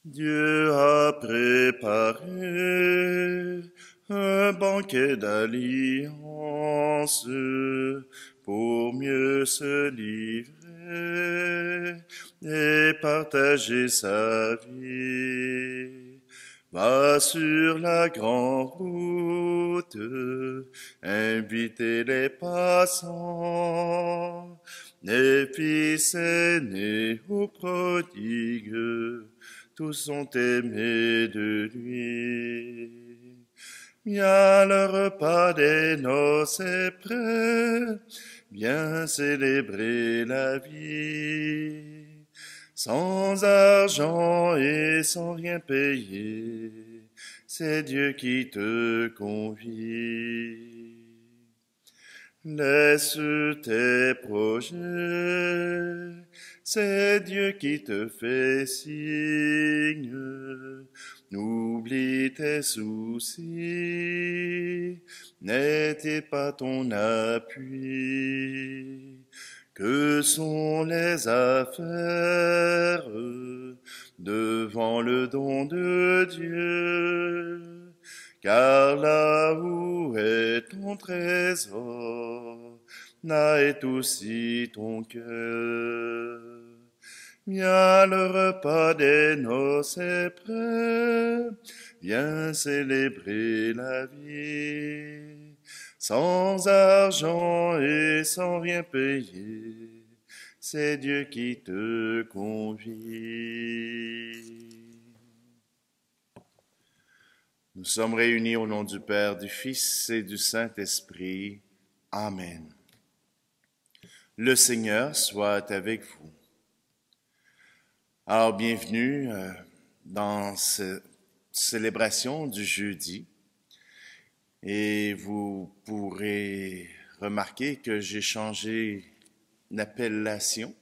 Dieu a préparé un banquet d'alliance pour mieux se livrer et partager sa vie. Va sur la grande route, invitez les passants, les fils aînés ou prodigues, tous sont aimés de lui. Bien le repas des noces est prêt, bien célébrer la vie. Sans argent et sans rien payer, c'est Dieu qui te convie. Laisse tes projets, c'est Dieu qui te fait signe. N'oublie tes soucis, n'était pas ton appui. Que sont les affaires devant le don de Dieu? Car là où est ton trésor, là est aussi ton cœur. Viens, le repas des noces est prêt, viens célébrer la vie. Sans argent et sans rien payer, c'est Dieu qui te convie. Nous sommes réunis au nom du Père, du Fils et du Saint-Esprit. Amen. Le Seigneur soit avec vous. Alors, bienvenue dans cette célébration du jeudi. Et vous pourrez remarquer que j'ai changé l'appellation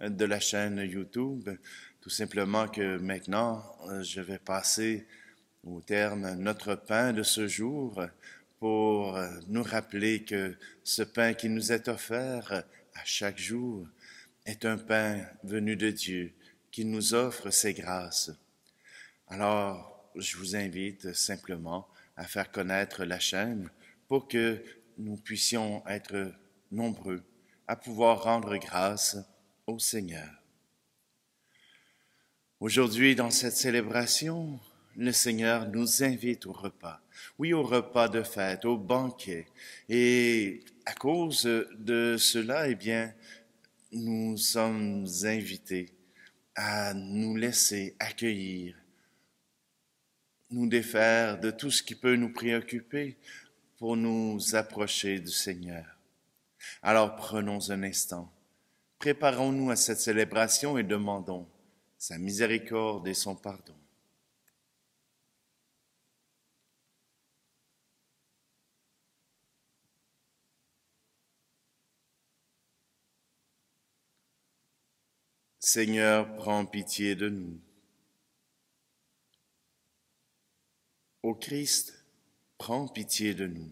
de la chaîne YouTube. Tout simplement que maintenant, je vais passer au terme notre pain de ce jour pour nous rappeler que ce pain qui nous est offert à chaque jour est un pain venu de Dieu qui nous offre ses grâces. Alors, je vous invite simplement à faire connaître la chaîne pour que nous puissions être nombreux à pouvoir rendre grâce au Seigneur. Aujourd'hui, dans cette célébration, le Seigneur nous invite au repas. Oui, au repas de fête, au banquet. Et à cause de cela, eh bien, nous sommes invités à nous laisser accueillir, nous défaire de tout ce qui peut nous préoccuper pour nous approcher du Seigneur. Alors prenons un instant, préparons-nous à cette célébration et demandons sa miséricorde et son pardon. Seigneur, prends pitié de nous. Ô Christ, prends pitié de nous.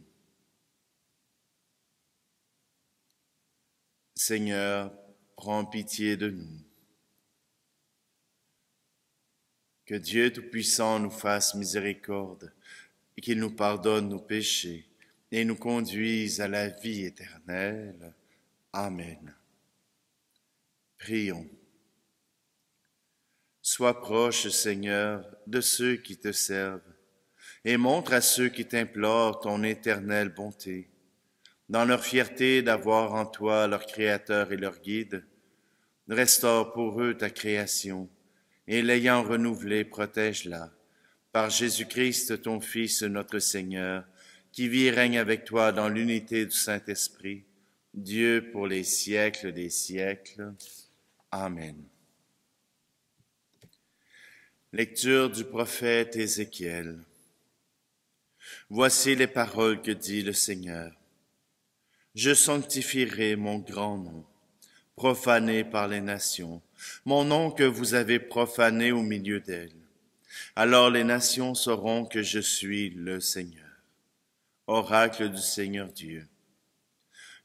Seigneur, prends pitié de nous. Que Dieu Tout-Puissant nous fasse miséricorde et qu'il nous pardonne nos péchés et nous conduise à la vie éternelle. Amen. Prions. Sois proche, Seigneur, de ceux qui te servent et montre à ceux qui t'implorent ton éternelle bonté. Dans leur fierté d'avoir en toi leur Créateur et leur Guide, restaure pour eux ta création et l'ayant renouvelée, protège-la. Par Jésus-Christ, ton Fils, notre Seigneur, qui vit et règne avec toi dans l'unité du Saint-Esprit, Dieu pour les siècles des siècles. Amen. Lecture du prophète Ézéchiel. Voici les paroles que dit le Seigneur. Je sanctifierai mon grand nom, profané par les nations, mon nom que vous avez profané au milieu d'elles. Alors les nations sauront que je suis le Seigneur, oracle du Seigneur Dieu.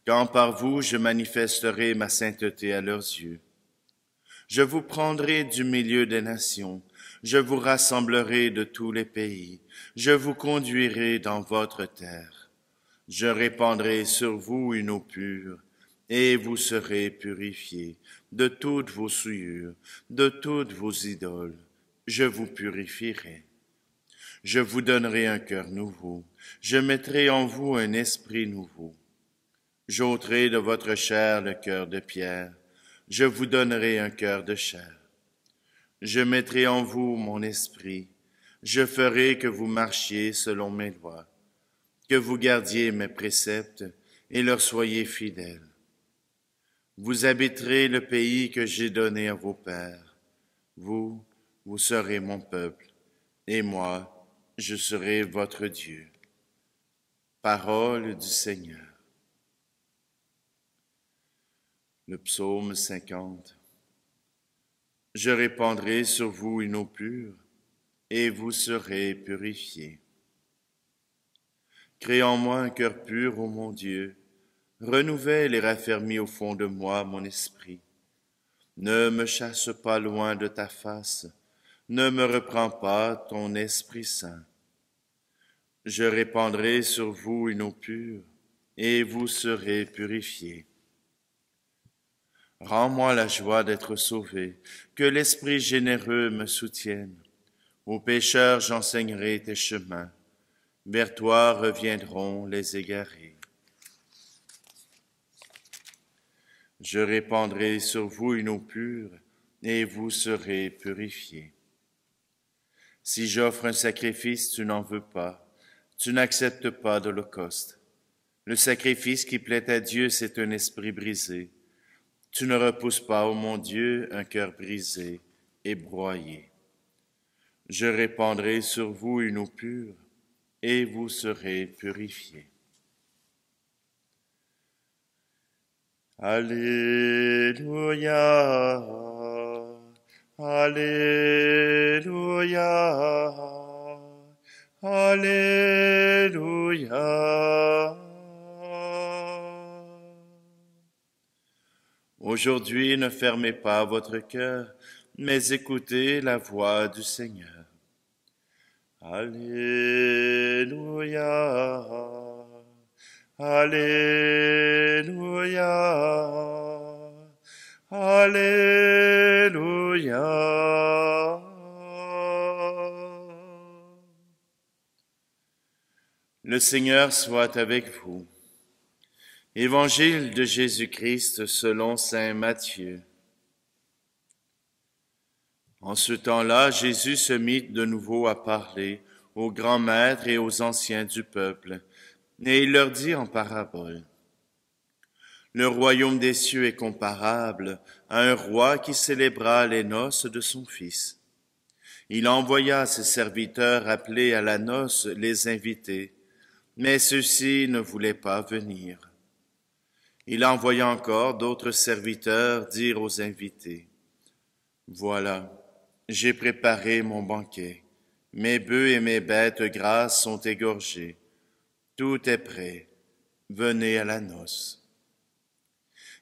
Quand par vous je manifesterai ma sainteté à leurs yeux. Je vous prendrai du milieu des nations, Je vous rassemblerai de tous les pays, je vous conduirai dans votre terre. Je répandrai sur vous une eau pure, et vous serez purifiés de toutes vos souillures, de toutes vos idoles. Je vous purifierai. Je vous donnerai un cœur nouveau, je mettrai en vous un esprit nouveau. J'ôterai de votre chair le cœur de pierre, je vous donnerai un cœur de chair. Je mettrai en vous mon esprit, je ferai que vous marchiez selon mes lois, que vous gardiez mes préceptes et leur soyez fidèles. Vous habiterez le pays que j'ai donné à vos pères. Vous serez mon peuple, et moi, je serai votre Dieu. Parole du Seigneur. Le psaume 50. Je répandrai sur vous une eau pure, et vous serez purifiés. Crée en moi un cœur pur, ô mon Dieu, renouvelle et raffermis au fond de moi mon esprit. Ne me chasse pas loin de ta face, ne me reprends pas ton Esprit Saint. Je répandrai sur vous une eau pure, et vous serez purifiés. Rends-moi la joie d'être sauvé, que l'Esprit généreux me soutienne. Aux pécheurs j'enseignerai tes chemins, vers toi reviendront les égarés. Je répandrai sur vous une eau pure, et vous serez purifiés. Si j'offre un sacrifice, tu n'en veux pas, tu n'acceptes pas d'holocauste. Le sacrifice qui plaît à Dieu, c'est un esprit brisé. Tu ne repousses pas, ô mon Dieu, un cœur brisé et broyé. Je répandrai sur vous une eau pure, et vous serez purifiés. Alléluia, Alléluia, Alléluia. Aujourd'hui, ne fermez pas votre cœur, mais écoutez la voix du Seigneur. Alléluia, Alléluia, Alléluia. Le Seigneur soit avec vous. Évangile de Jésus-Christ selon saint Matthieu. En ce temps-là, Jésus se mit de nouveau à parler aux grands maîtres et aux anciens du peuple, et il leur dit en parabole. Le royaume des cieux est comparable à un roi qui célébra les noces de son fils. Il envoya ses serviteurs appeler à la noce les invités, mais ceux-ci ne voulaient pas venir. Il envoya encore d'autres serviteurs dire aux invités, « Voilà, j'ai préparé mon banquet, mes bœufs et mes bêtes grasses sont égorgés, tout est prêt, venez à la noce. »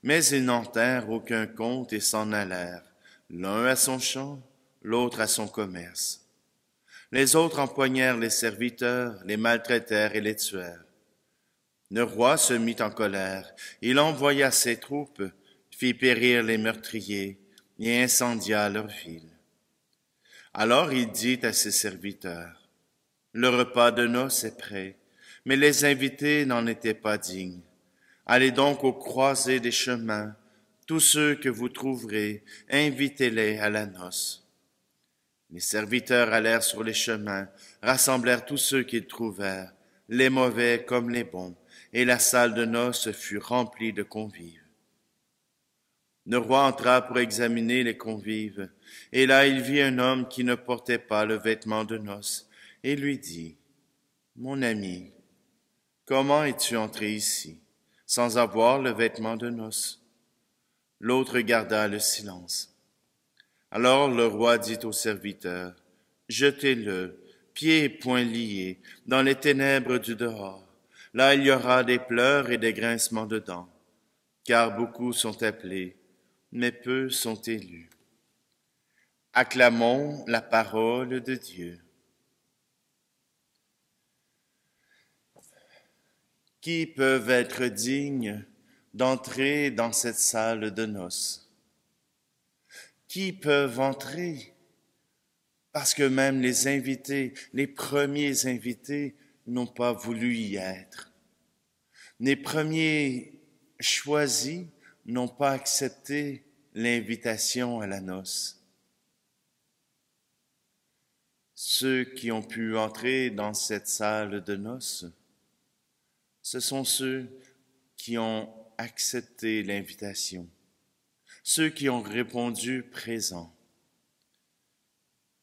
Mais ils n'en tinrent aucun compte et s'en allèrent, l'un à son champ, l'autre à son commerce. Les autres empoignèrent les serviteurs, les maltraitèrent et les tuèrent. Le roi se mit en colère, il envoya ses troupes, fit périr les meurtriers et incendia leur ville. Alors il dit à ses serviteurs, « Le repas de noces est prêt, mais les invités n'en étaient pas dignes. Allez donc aux croisées des chemins, tous ceux que vous trouverez, invitez-les à la noce. » Les serviteurs allèrent sur les chemins, rassemblèrent tous ceux qu'ils trouvèrent, les mauvais comme les bons, et la salle de noces fut remplie de convives. Le roi entra pour examiner les convives, et là il vit un homme qui ne portait pas le vêtement de noces, et lui dit, « Mon ami, comment es-tu entré ici, sans avoir le vêtement de noces? » L'autre garda le silence. Alors le roi dit aux serviteurs, « Jetez-le, pieds et poings liés, dans les ténèbres du dehors. Là il y aura des pleurs et des grincements de dents, car beaucoup sont appelés, mais peu sont élus. » Acclamons la parole de Dieu. Qui peuvent être dignes d'entrer dans cette salle de noces? Qui peuvent entrer? Parce que même les invités, les premiers invités, n'ont pas voulu y être. Les premiers choisis n'ont pas accepté l'invitation à la noce. Ceux qui ont pu entrer dans cette salle de noces, ce sont ceux qui ont accepté l'invitation, ceux qui ont répondu présent.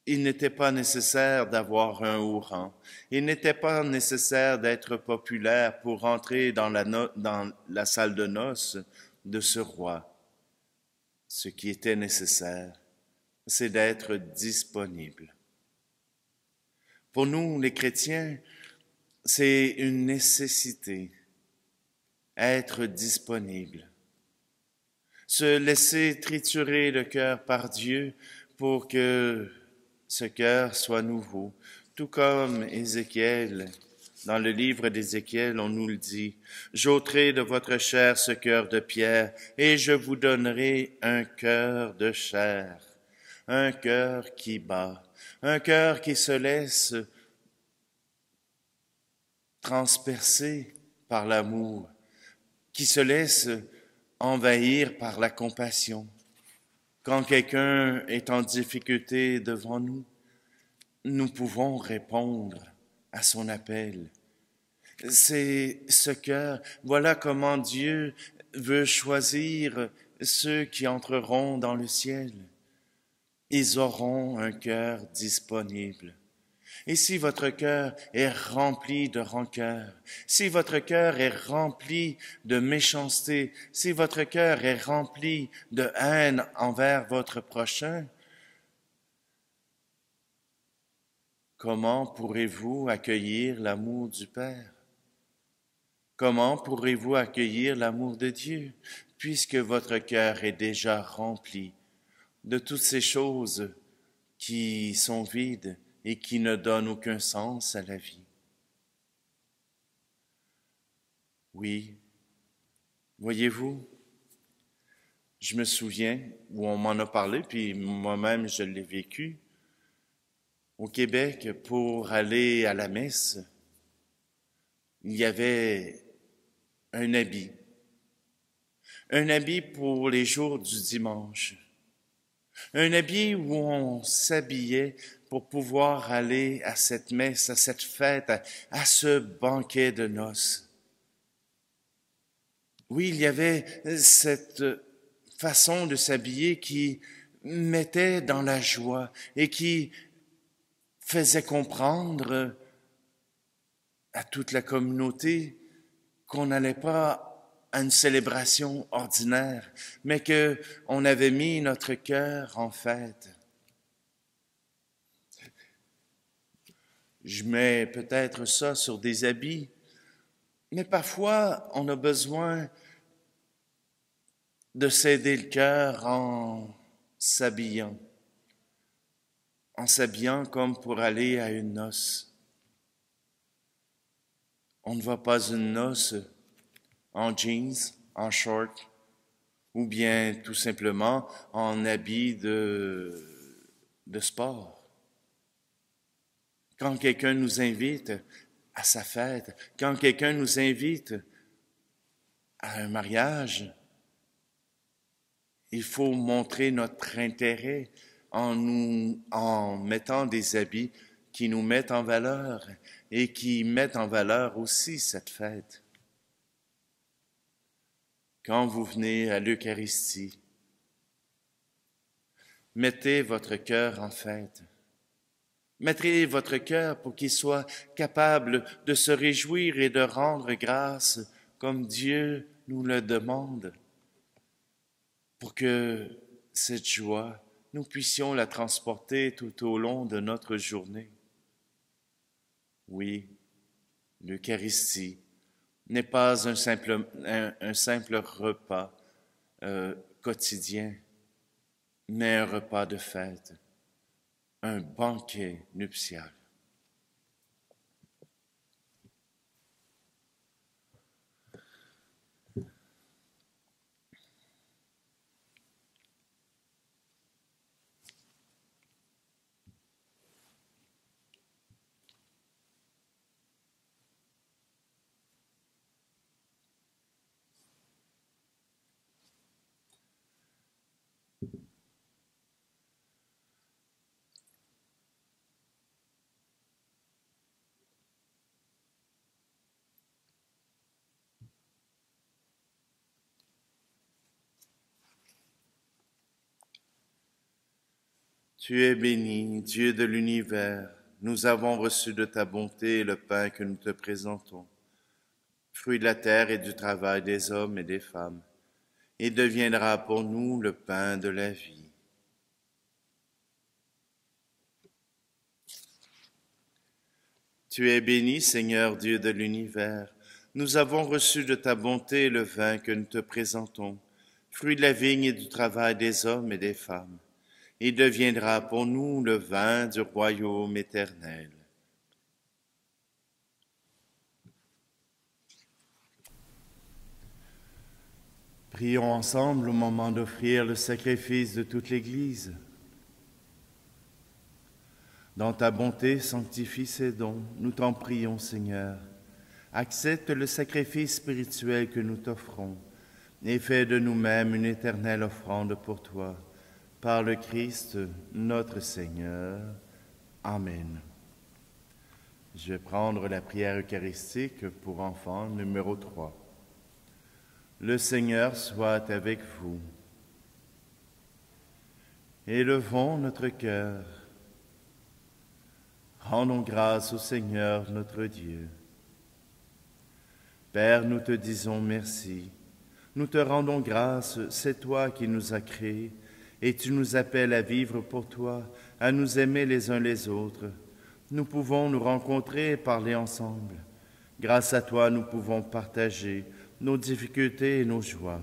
Il n'était pas nécessaire d'avoir un haut rang, il n'était pas nécessaire d'être populaire pour entrer dans la salle de noces de ce roi. Ce qui était nécessaire, c'est d'être disponible. Pour nous, les chrétiens, c'est une nécessité, être disponible. Se laisser triturer le cœur par Dieu pour que ce cœur soit nouveau. Tout comme Ézéchiel, dans le livre d'Ézéchiel, on nous le dit, « J'ôterai de votre chair ce cœur de pierre, et je vous donnerai un cœur de chair, un cœur qui bat, un cœur qui se laisse transpercer par l'amour, qui se laisse envahir par la compassion. Quand quelqu'un est en difficulté devant nous, nous pouvons répondre à son appel. C'est ce cœur, voilà comment Dieu veut choisir ceux qui entreront dans le ciel. Ils auront un cœur disponible. Et si votre cœur est rempli de rancœur, si votre cœur est rempli de méchanceté, si votre cœur est rempli de haine envers votre prochain, comment pourrez-vous accueillir l'amour du Père? Comment pourrez-vous accueillir l'amour de Dieu, puisque votre cœur est déjà rempli de toutes ces choses qui sont vides et qui ne donnent aucun sens à la vie? Oui, voyez-vous, je me souviens, où on m'en a parlé, puis moi-même je l'ai vécu, au Québec, pour aller à la messe, il y avait un habit pour les jours du dimanche, un habit où on s'habillait pour pouvoir aller à cette messe, à cette fête, à ce banquet de noces. Oui, il y avait cette façon de s'habiller qui mettait dans la joie et qui faisait comprendre à toute la communauté qu'on n'allait pas à une célébration ordinaire, mais que on avait mis notre cœur en fête. Je mets peut-être ça sur des habits, mais parfois on a besoin de s'aider le cœur en s'habillant comme pour aller à une noce. On ne va pas à une noce en jeans, en short, ou bien tout simplement en habit de sport. Quand quelqu'un nous invite à sa fête, quand quelqu'un nous invite à un mariage, il faut montrer notre intérêt en mettant des habits qui nous mettent en valeur et qui mettent en valeur aussi cette fête. Quand vous venez à l'Eucharistie, mettez votre cœur en fête. Mettez votre cœur pour qu'il soit capable de se réjouir et de rendre grâce comme Dieu nous le demande, pour que cette joie, nous puissions la transporter tout au long de notre journée. Oui, l'Eucharistie n'est pas un simple repas quotidien, mais un repas de fête. un banquet nuptial. Tu es béni, Dieu de l'univers. Nous avons reçu de ta bonté le pain que nous te présentons, fruit de la terre et du travail des hommes et des femmes. Il deviendra pour nous le pain de la vie. Tu es béni, Seigneur Dieu de l'univers. Nous avons reçu de ta bonté le vin que nous te présentons, fruit de la vigne et du travail des hommes et des femmes. Il deviendra pour nous le vin du royaume éternel. Prions ensemble au moment d'offrir le sacrifice de toute l'Église. Dans ta bonté, sanctifie ces dons, nous t'en prions, Seigneur. Accepte le sacrifice spirituel que nous t'offrons et fais de nous-mêmes une éternelle offrande pour toi. Par le Christ, notre Seigneur. Amen. Je vais prendre la prière eucharistique pour enfants numéro 3. Le Seigneur soit avec vous. Élevons notre cœur. Rendons grâce au Seigneur notre Dieu. Père, nous te disons merci. Nous te rendons grâce, c'est toi qui nous as créés, et tu nous appelles à vivre pour toi, à nous aimer les uns les autres. Nous pouvons nous rencontrer et parler ensemble. Grâce à toi, nous pouvons partager nos difficultés et nos joies.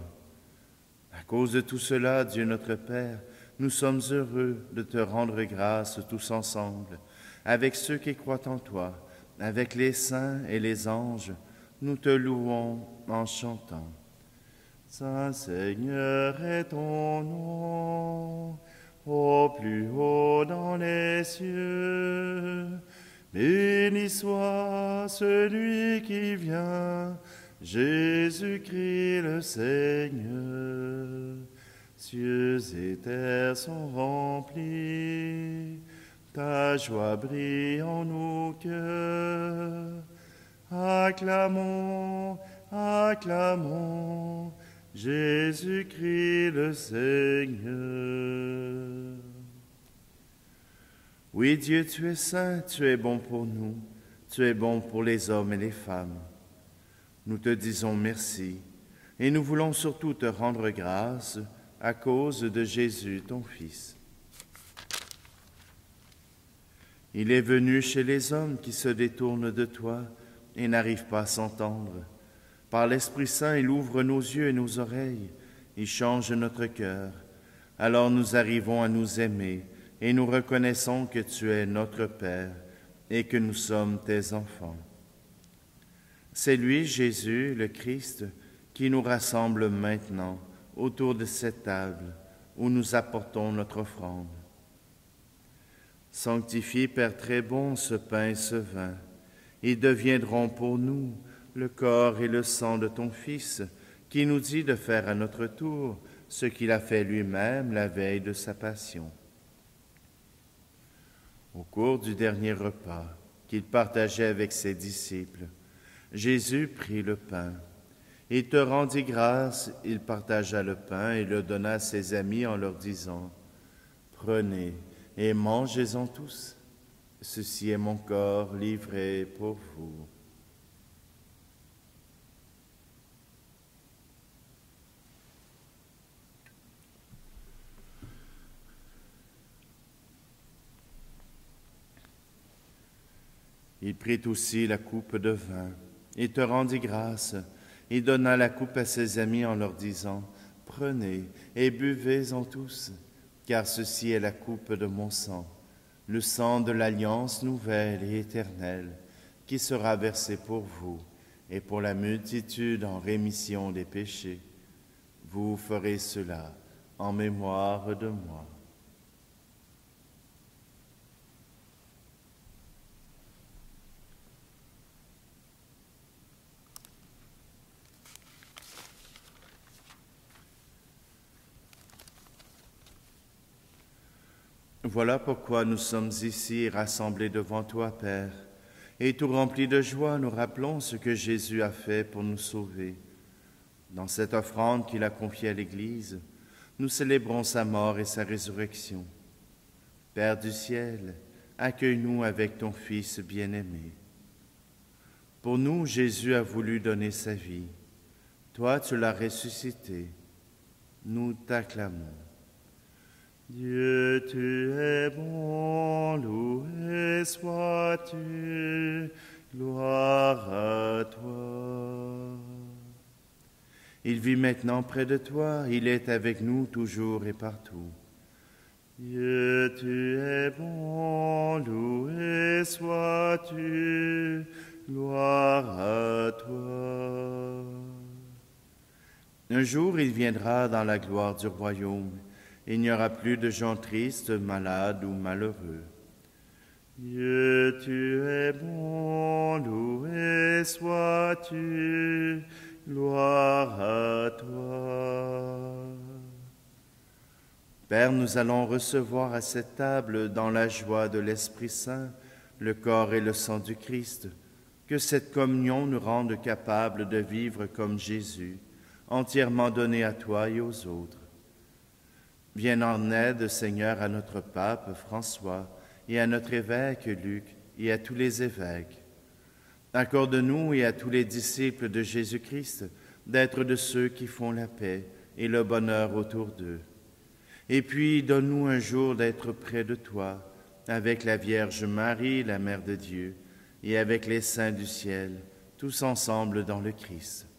À cause de tout cela, Dieu notre Père, nous sommes heureux de te rendre grâce tous ensemble, avec ceux qui croient en toi, avec les saints et les anges. Nous te louons en chantant. Saint Seigneur est ton nom, au plus haut dans les cieux. Béni soit celui qui vient, Jésus-Christ le Seigneur. Cieux et terre sont remplis, ta joie brille en nos cœurs. Acclamons, acclamons, Jésus-Christ le Seigneur. Oui, Dieu, tu es saint, tu es bon pour nous, tu es bon pour les hommes et les femmes. Nous te disons merci et nous voulons surtout te rendre grâce à cause de Jésus, ton Fils. Il est venu chez les hommes qui se détournent de toi et n'arrivent pas à s'entendre. Par l'Esprit Saint, il ouvre nos yeux et nos oreilles, il change notre cœur. Alors nous arrivons à nous aimer et nous reconnaissons que tu es notre Père et que nous sommes tes enfants. C'est lui, Jésus, le Christ, qui nous rassemble maintenant autour de cette table où nous apportons notre offrande. Sanctifie, Père très bon, ce pain et ce vin. Ils deviendront pour nous le corps et le sang de ton Fils, qui nous dit de faire à notre tour ce qu'il a fait lui-même la veille de sa passion. Au cours du dernier repas qu'il partageait avec ses disciples, Jésus prit le pain. Il te rendit grâce, il partagea le pain et le donna à ses amis en leur disant « Prenez et mangez-en tous. Ceci est mon corps livré pour vous. » Il prit aussi la coupe de vin. Il te rendit grâce. Il donna la coupe à ses amis en leur disant « Prenez et buvez-en tous, car ceci est la coupe de mon sang, le sang de l'alliance nouvelle et éternelle, qui sera versé pour vous et pour la multitude en rémission des péchés. Vous ferez cela en mémoire de moi. Voilà pourquoi nous sommes ici rassemblés devant toi, Père, et tout remplis de joie, nous rappelons ce que Jésus a fait pour nous sauver. Dans cette offrande qu'il a confiée à l'Église, nous célébrons sa mort et sa résurrection. Père du ciel, accueille-nous avec ton Fils bien-aimé. Pour nous, Jésus a voulu donner sa vie. Toi, tu l'as ressuscité. Nous t'acclamons. Dieu, tu es bon, loué sois-tu, gloire à toi. Il vit maintenant près de toi, il est avec nous toujours et partout. Dieu, tu es bon, loué sois-tu, gloire à toi. Un jour, il viendra dans la gloire du royaume. Il n'y aura plus de gens tristes, malades ou malheureux. Dieu, tu es bon, loué sois-tu, gloire à toi. Père, nous allons recevoir à cette table, dans la joie de l'Esprit Saint, le corps et le sang du Christ. Que cette communion nous rende capables de vivre comme Jésus, entièrement donné à toi et aux autres. Viens en aide, Seigneur, à notre pape François et à notre évêque Luc et à tous les évêques. Accorde-nous et à tous les disciples de Jésus-Christ d'être de ceux qui font la paix et le bonheur autour d'eux. Et puis, donne-nous un jour d'être près de toi, avec la Vierge Marie, la Mère de Dieu, et avec les saints du ciel, tous ensemble dans le Christ.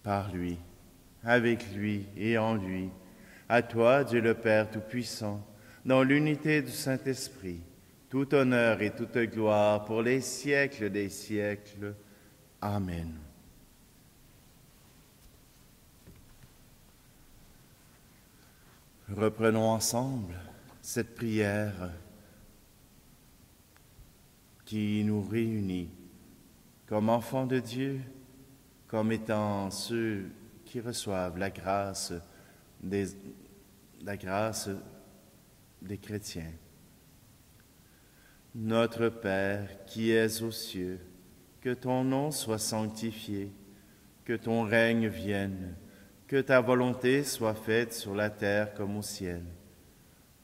Par lui, avec lui et en lui, à toi, Dieu le Père Tout-Puissant, dans l'unité du Saint-Esprit, tout honneur et toute gloire pour les siècles des siècles. Amen. Reprenons ensemble cette prière qui nous réunit comme enfants de Dieu, comme étant ceux qui reçoivent la grâce des chrétiens. Notre Père qui es aux cieux, que ton nom soit sanctifié, que ton règne vienne, que ta volonté soit faite sur la terre comme au ciel.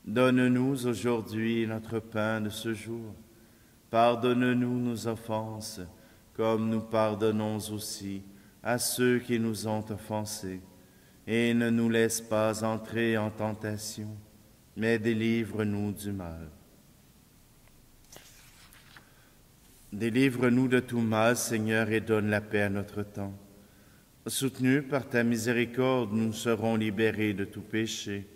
Donne-nous aujourd'hui notre pain de ce jour. Pardonne-nous nos offenses, comme nous pardonnons aussi à ceux qui nous ont offensés. Et ne nous laisse pas entrer en tentation, mais délivre-nous du mal. Délivre-nous de tout mal, Seigneur, et donne la paix à notre temps. Soutenus par ta miséricorde, nous serons libérés de tout péché,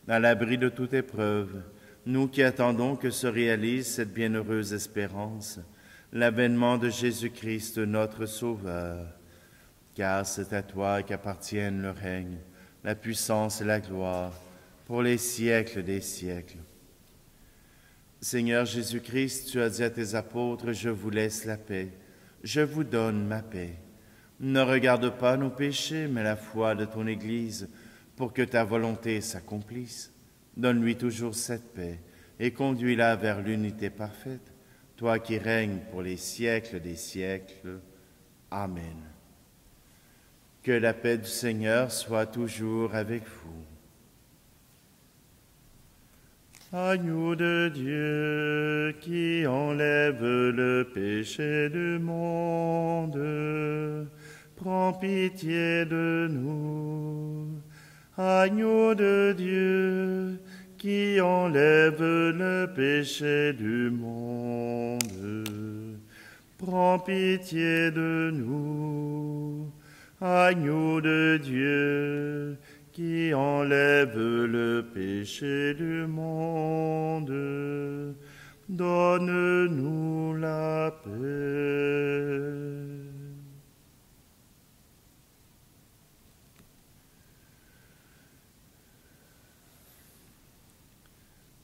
à l'abri de toute épreuve, nous qui attendons que se réalise cette bienheureuse espérance, l'avènement de Jésus-Christ, notre Sauveur. Car c'est à toi qu'appartiennent le règne, la puissance et la gloire, pour les siècles des siècles. Seigneur Jésus-Christ, tu as dit à tes apôtres, « Je vous laisse la paix, je vous donne ma paix. » Ne regarde pas nos péchés, mais la foi de ton Église, pour que ta volonté s'accomplisse. Donne-lui toujours cette paix et conduis-la vers l'unité parfaite, toi qui règnes pour les siècles des siècles. Amen. Que la paix du Seigneur soit toujours avec vous. Agneau de Dieu qui enlève le péché du monde, prends pitié de nous. Agneau de Dieu qui enlève le péché du monde, prends pitié de nous. Agneau de Dieu qui enlève le péché du monde, donne-nous la paix.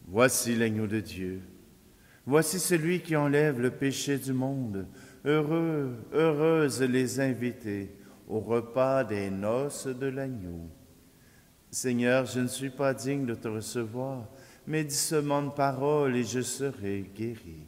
Voici l'agneau de Dieu. Voici celui qui enlève le péché du monde. Heureux, heureuses les invités au repas des noces de l'agneau. Seigneur, je ne suis pas digne de te recevoir, mais dis seulement une parole et je serai guéri.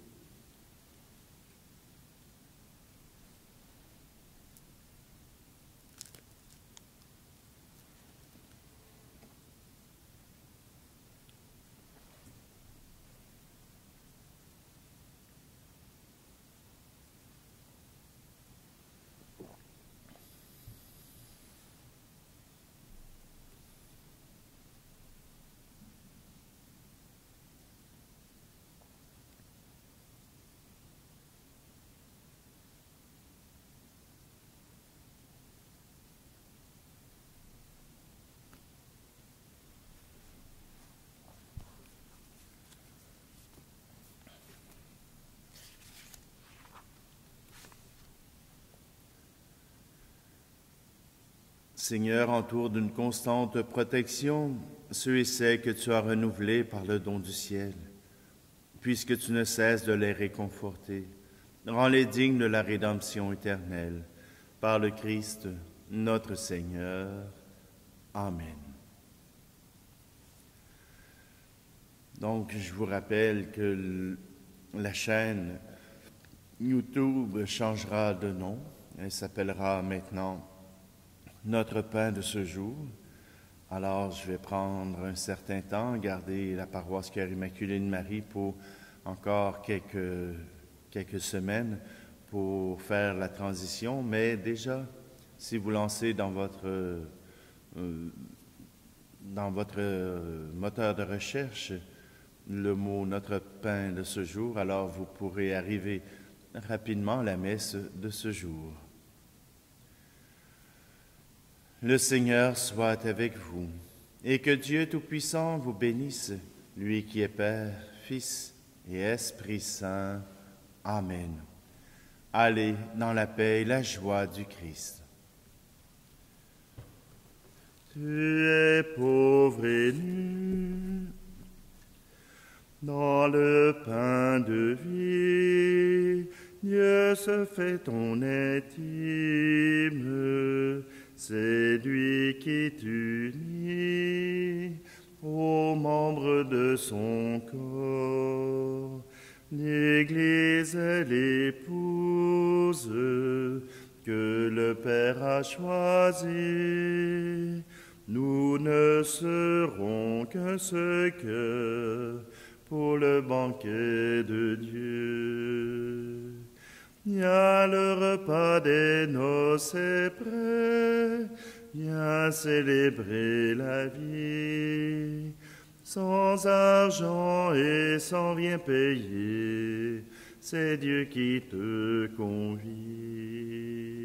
Seigneur, entoure d'une constante protection ceux et celles que tu as renouvelés par le don du ciel, puisque tu ne cesses de les réconforter. Rends-les dignes de la rédemption éternelle. Par le Christ, notre Seigneur. Amen. Donc, je vous rappelle que la chaîne YouTube changera de nom. Elle s'appellera maintenant Notre pain de ce jour. Alors, je vais prendre un certain temps, garder la paroisse Cœur Immaculé de Marie pour encore quelques semaines pour faire la transition. Mais déjà, si vous lancez dans votre moteur de recherche le mot « Notre pain de ce jour », alors vous pourrez arriver rapidement à la messe de ce jour. Le Seigneur soit avec vous, et que Dieu Tout-Puissant vous bénisse, lui qui est Père, Fils et Esprit Saint. Amen. Allez dans la paix et la joie du Christ. Tu es pauvre et nu, dans le pain de vie, Dieu se fait ton intime. C'est lui qui t'unit aux membres de son corps. L'Église est l'épouse que le Père a choisie. Nous ne serons que ce que pour le banquet de Dieu. Viens, le repas des noces est prêt, viens célébrer la vie. Sans argent et sans rien payer, c'est Dieu qui te convie.